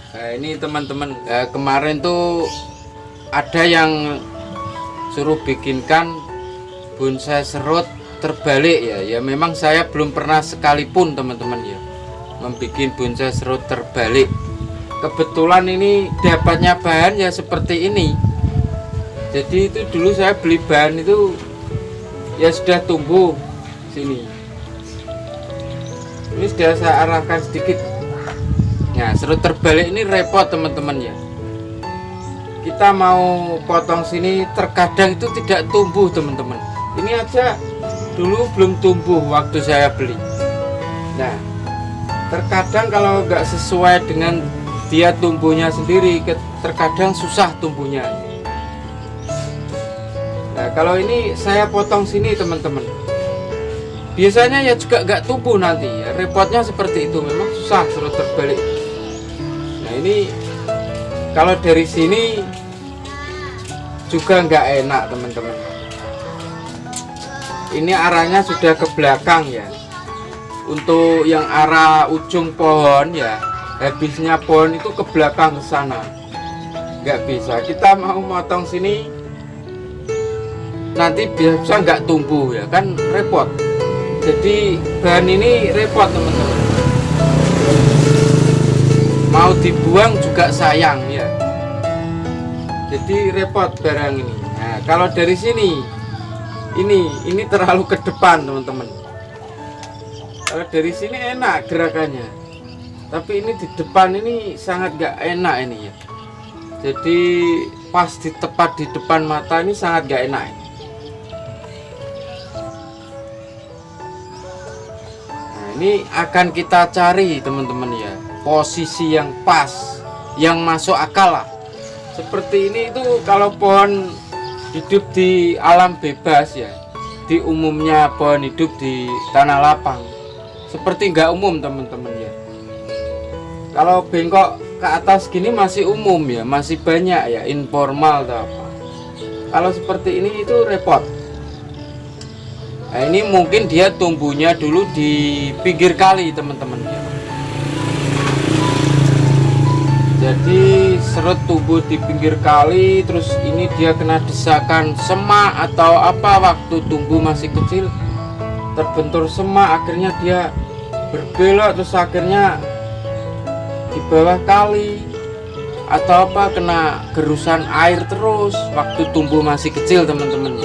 Nah, ini teman-teman, kemarin tuh ada yang suruh bikinkan bonsai serut terbalik ya. Ya memang saya belum pernah sekalipun teman-teman ya membuat bonsai serut terbalik. Kebetulan ini dapatnya bahan ya seperti ini. Jadi itu dulu saya beli bahan itu ya sudah tumbuh sini. Ini sudah saya arahkan sedikit. Nah, serut terbalik ini repot teman-teman ya. Kita mau potong sini terkadang itu tidak tumbuh teman-teman. Ini aja dulu belum tumbuh waktu saya beli. Nah, terkadang kalau nggak sesuai dengan dia tumbuhnya sendiri, terkadang susah tumbuhnya. Nah, kalau ini saya potong sini teman-teman, biasanya ya juga nggak tumbuh nanti ya. Repotnya seperti itu, memang susah serut terbalik. Nah, ini kalau dari sini juga nggak enak teman-teman. Ini arahnya sudah ke belakang ya. Untuk yang arah ujung pohon ya, habisnya pohon itu ke belakang ke sana. Nggak bisa. Kita mau motong sini, nanti bisa nggak tumbuh ya kan, repot. Jadi bahan ini repot teman-teman. Mau dibuang juga sayang ya. Jadi repot barang ini. Nah, kalau dari sini ini terlalu ke depan teman-teman. Kalau dari sini enak gerakannya, tapi ini di depan ini sangat gak enak ini ya. Jadi pas tepat di depan mata ini sangat gak enak. Nah, ini akan kita cari teman-teman ya, posisi yang pas, yang masuk akal lah. Seperti ini itu kalau pohon hidup di alam bebas ya, di umumnya pohon hidup di tanah lapang, seperti nggak umum teman-teman ya. Kalau bengkok ke atas gini masih umum ya, masih banyak ya, informal atau apa. Kalau seperti ini itu repot. Nah, ini mungkin dia tumbuhnya dulu di pinggir kali teman-teman ya. Jadi serut tumbuh di pinggir kali, terus ini dia kena desakan semak atau apa waktu tumbuh masih kecil, terbentur semak, akhirnya dia berbelok, terus akhirnya di bawah kali atau apa kena gerusan air terus waktu tumbuh masih kecil teman-teman.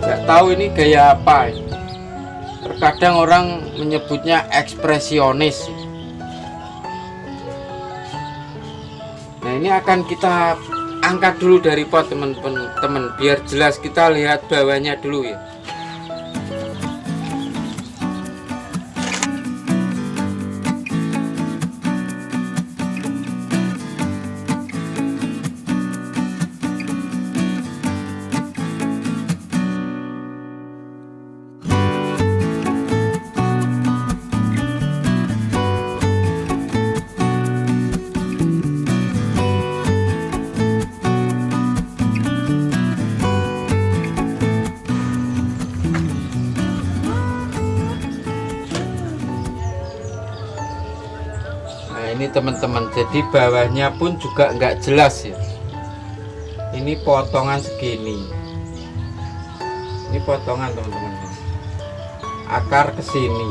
Nggak tahu ini gaya apa ini. Terkadang orang menyebutnya ekspresionis. Nah, ini akan kita angkat dulu dari pot teman-teman biar jelas, kita lihat bawahnya dulu ya. Ini teman-teman, jadi bawahnya pun juga nggak jelas ya. Ini potongan segini, ini potongan teman-teman, akar ke sini.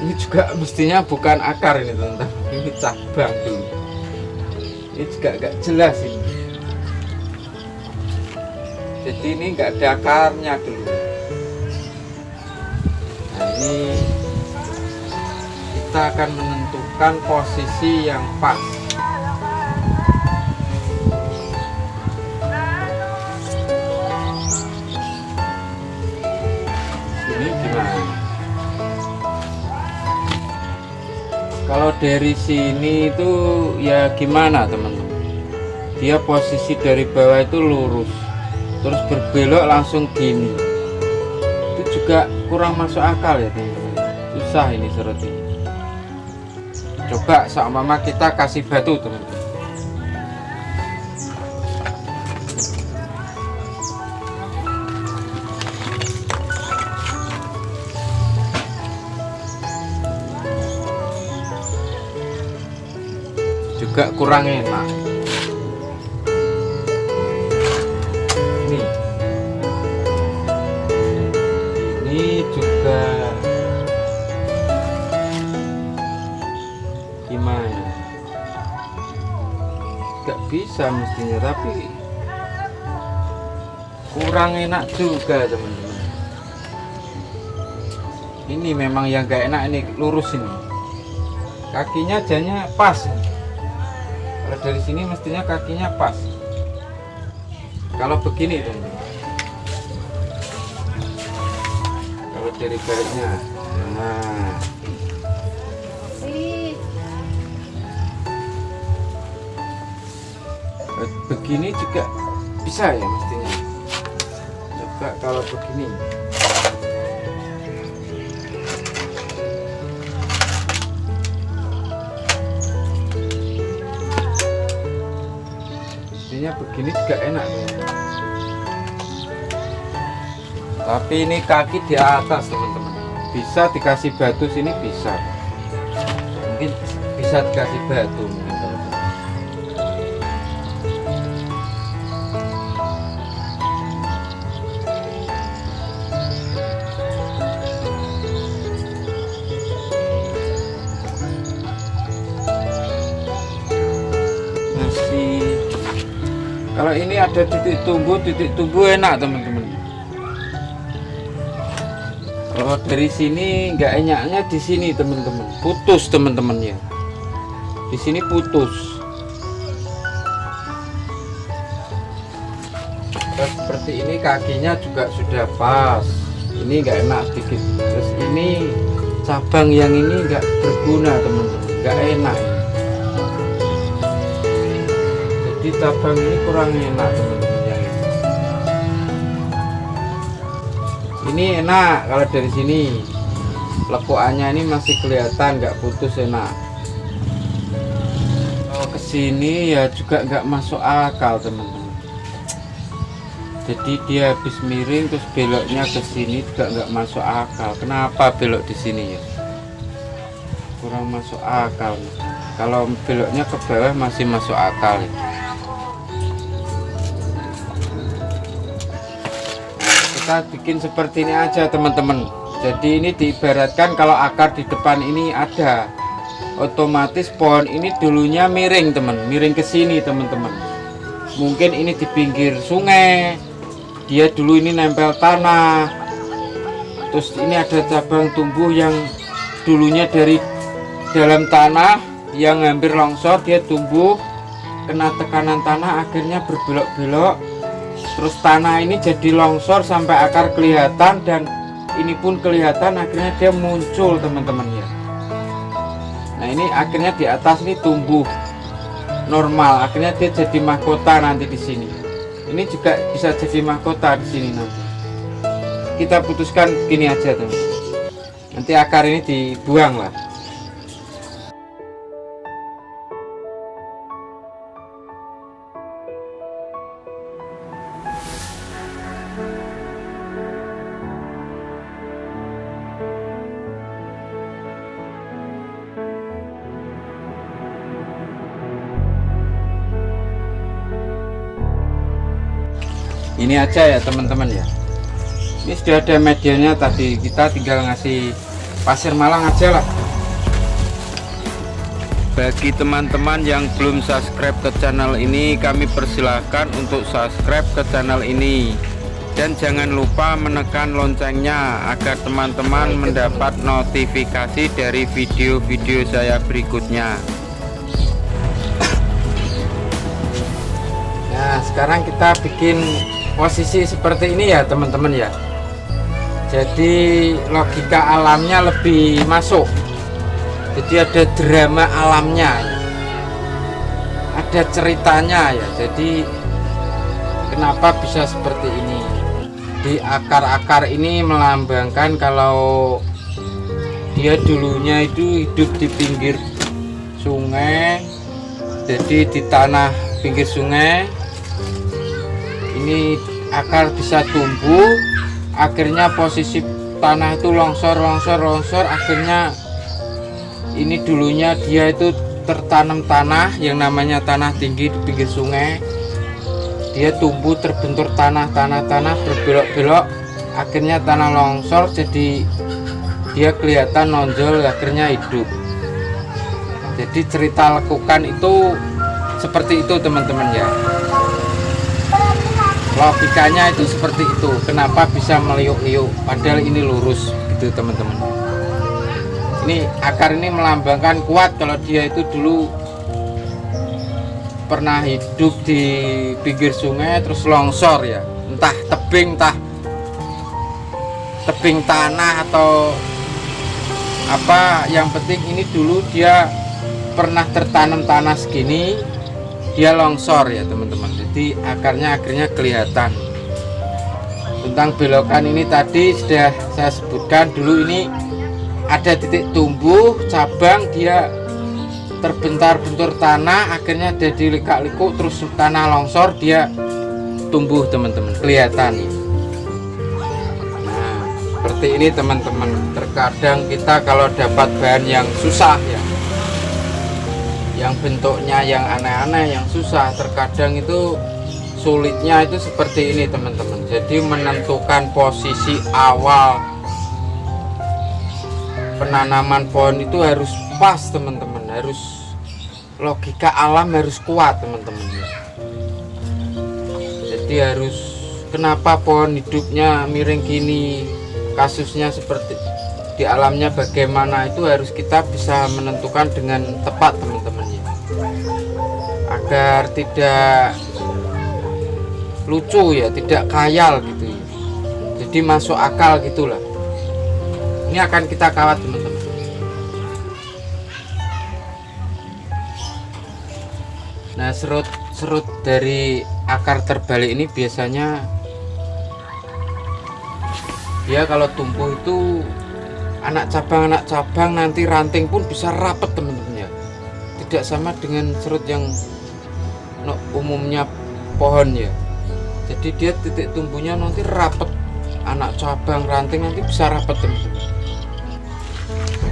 Ini juga mestinya bukan akar ini teman-teman, ini cabang dulu. Ini juga nggak jelas ini. Jadi ini nggak ada akarnya dulu. Nah, ini kita akan menentukan posisi yang pas. Ini gimana? Kalau dari sini itu ya gimana teman-teman? Dia posisi dari bawah itu lurus, terus berbelok langsung gini. Itu juga kurang masuk akal ya teman-teman. Susah ini serut ini. Coba seumpama kita kasih batu teman-teman. juga kurang enak. Ini juga gimana? Gak bisa mestinya, tapi kurang enak juga teman-teman. Ini memang yang gak enak, ini lurus ini. Kakinya jadinya pas. Kalau dari sini mestinya kakinya pas. Kalau begini teman-teman. Kalau dari baliknya, nah. Begini juga bisa ya mestinya. Coba kalau begini. Mestinya begini juga enak ya. Tapi ini kaki di atas teman-teman. Bisa dikasih batu sini bisa. Mungkin bisa dikasih batu mungkin teman-teman. Kalau ini ada titik tumbuh enak teman-teman. Kalau dari sini nggak enaknya di sini teman-teman, putus teman-teman ya. Di sini putus. Terus seperti ini kakinya juga sudah pas. Ini nggak enak sedikit. Terus ini cabang yang ini nggak berguna teman-teman, nggak enak. Di cabang ini kurang enak teman-teman ya. Ini enak kalau dari sini lekuannya ini masih kelihatan nggak putus, enak. Kalau kesini ya juga nggak masuk akal teman-teman. Jadi dia habis miring terus beloknya ke sini juga nggak masuk akal. Kenapa belok di sini ya? Kurang masuk akal. Kalau beloknya ke bawah masih masuk akal ya. Kita bikin seperti ini aja teman-teman. Jadi ini diibaratkan kalau akar di depan ini ada, otomatis pohon ini dulunya miring miring ke sini teman-teman. Mungkin ini di pinggir sungai, dia dulu ini nempel tanah. Terus ini ada cabang tumbuh yang dulunya dari dalam tanah yang hampir longsor, dia tumbuh kena tekanan tanah akhirnya berbelok-belok. Terus tanah ini jadi longsor sampai akar kelihatan, dan ini pun kelihatan akhirnya dia muncul teman-teman ya. Nah ini akhirnya di atas ini tumbuh normal, akhirnya dia jadi mahkota nanti di sini. Ini juga bisa jadi mahkota di sini nanti. Kita putuskan gini aja teman. Nanti akar ini dibuang lah. Ini aja ya teman-teman ya. Ini sudah ada medianya tadi, kita tinggal ngasih pasir malang aja lah. Bagi teman-teman yang belum subscribe ke channel ini, kami persilahkan untuk subscribe ke channel ini. Dan jangan lupa menekan loncengnya agar teman-teman mendapat notifikasi dari video-video saya berikutnya. Nah sekarang kita bikin posisi seperti ini ya teman-teman ya. Jadi logika alamnya lebih masuk. Jadi ada drama alamnya ya. Ada ceritanya ya. Jadi kenapa bisa seperti ini? Di akar-akar ini melambangkan kalau dia dulunya itu hidup di pinggir sungai. Jadi di tanah pinggir sungai ini akar bisa tumbuh, akhirnya posisi tanah itu longsor, akhirnya ini dulunya dia itu tertanam tanah yang namanya tanah tinggi di pinggir sungai. Dia tumbuh terbentur tanah berbelok-belok, akhirnya tanah longsor, jadi dia kelihatan nonjol, akhirnya hidup. Jadi cerita lekukan itu seperti itu teman-teman ya. Logikanya itu seperti itu. Kenapa bisa meliuk-liuk padahal ini lurus gitu teman-teman. Ini akar ini melambangkan kuat kalau dia itu dulu pernah hidup di pinggir sungai terus longsor ya, entah tebing tanah atau apa, yang penting ini dulu dia pernah tertanam tanah segini, dia longsor ya teman-teman. Jadi akarnya akhirnya kelihatan. Tentang belokan ini tadi sudah saya sebutkan dulu, ini ada titik tumbuh cabang, dia terbentar-bentur tanah, akhirnya jadi likak-liku, terus tanah longsor, dia tumbuh teman-teman, kelihatan. Nah seperti ini teman-teman. Terkadang kita kalau dapat bahan yang susah ya, yang bentuknya yang aneh-aneh, yang susah, terkadang itu sulitnya itu seperti ini teman-teman. Jadi menentukan posisi awal penanaman pohon itu harus pas teman-teman, harus logika alam harus kuat teman-teman. Jadi harus, kenapa pohon hidupnya miring gini, kasusnya seperti di alamnya bagaimana, itu harus kita bisa menentukan dengan tepat teman-teman ya, agar tidak lucu ya, tidak khayal gitu ya, jadi masuk akal gitulah. Ini akan kita kawat teman-teman. Nah serut dari akar terbalik ini biasanya dia kalau tumbuh itu anak cabang nanti ranting pun bisa rapet teman-teman ya. Tidak sama dengan serut yang umumnya pohon ya. Jadi dia titik tumbuhnya nanti rapet, anak cabang ranting nanti bisa rapet teman-teman.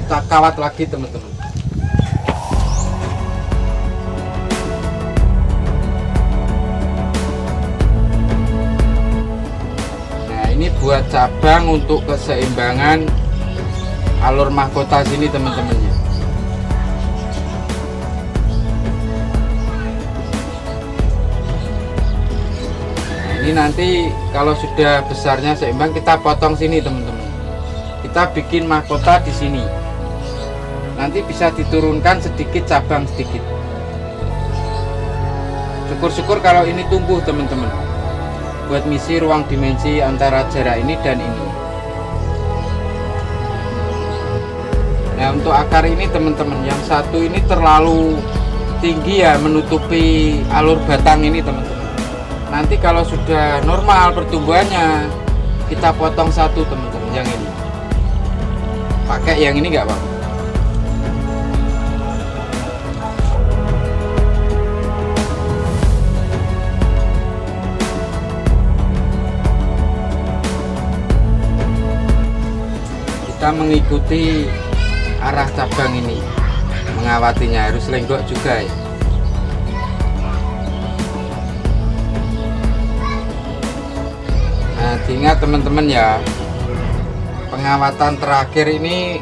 Kita kawat lagi teman-teman. Nah ini buat cabang untuk keseimbangan alur mahkota sini teman-teman ya. Nah ini nanti kalau sudah besarnya seimbang, kita potong sini teman-teman. Kita bikin mahkota di sini. Nanti bisa diturunkan sedikit cabang sedikit. Syukur-syukur kalau ini tumbuh teman-teman, buat misi ruang dimensi antara jarak ini dan ini. Nah untuk akar ini teman-teman, yang satu ini terlalu tinggi ya, menutupi alur batang ini teman-teman. Nanti kalau sudah normal pertumbuhannya, kita potong satu teman-teman, yang ini. Pakai yang ini nggak apa-apa. Kita mengikuti arah cabang ini, mengawatinya harus lenggok juga ya. Nah diingat teman-teman ya, pengawatan terakhir ini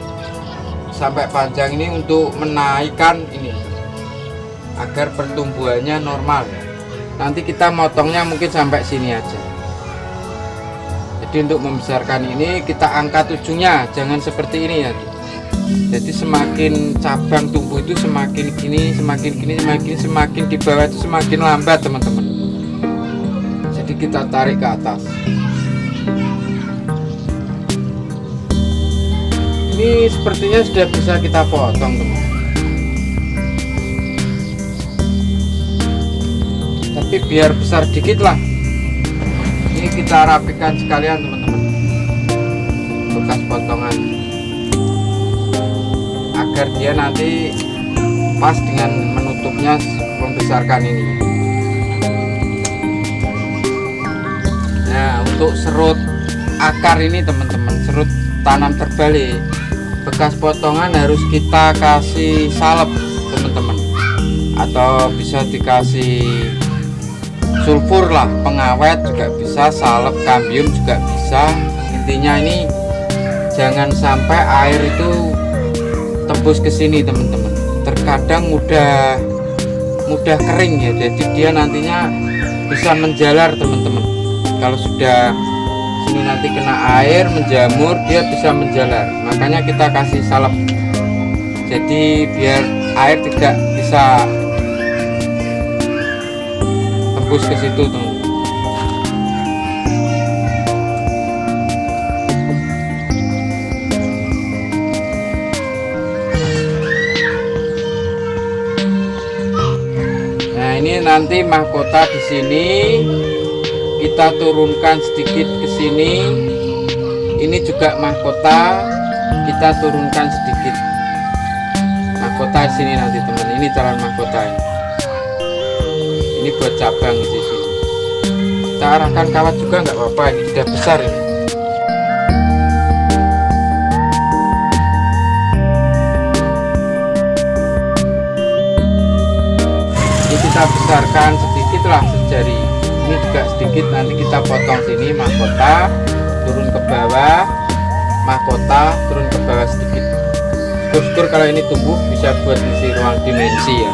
sampai panjang ini untuk menaikkan ini agar pertumbuhannya normal ya. Nanti kita motongnya mungkin sampai sini aja. Jadi untuk membesarkan ini kita angkat ujungnya, jangan seperti ini ya. Jadi semakin cabang tumbuh itu semakin gini, semakin di bawah itu semakin lambat teman-teman. Jadi kita tarik ke atas. Ini sepertinya sudah bisa kita potong teman. Tapi biar besar dikit lah. Ini kita rapikan sekalian teman-teman, bekas potongan, agar dia nanti pas dengan menutupnya membesarkan ini. Nah untuk serut akar ini teman-teman, serut tanam terbalik, bekas potongan harus kita kasih salep teman-teman. atau bisa dikasih sulfur lah, pengawet juga bisa, salep kambium juga bisa. Intinya ini jangan sampai air itu tembus ke sini teman-teman. Terkadang mudah kering ya, jadi dia nantinya bisa menjalar teman-teman. Kalau sudah sini nanti kena air menjamur, dia bisa menjalar, makanya kita kasih salep jadi biar air tidak bisa tembus ke situ teman. Nah ini nanti mahkota di sini kita turunkan sedikit ke sini. Ini juga mahkota kita turunkan sedikit. Mahkota di sini nanti teman. Ini calon mahkota ini. Ini buat cabang di sini. Kita arahkan kawat juga nggak apa-apa. Ini sudah besar ini. Ini kita besarkan sedikit lah sejari. Ini juga sedikit, nanti kita potong sini mahkota, turun ke bawah, mahkota turun ke bawah sedikit. Syukur kalau ini tumbuh bisa buat isi ruang dimensi ya.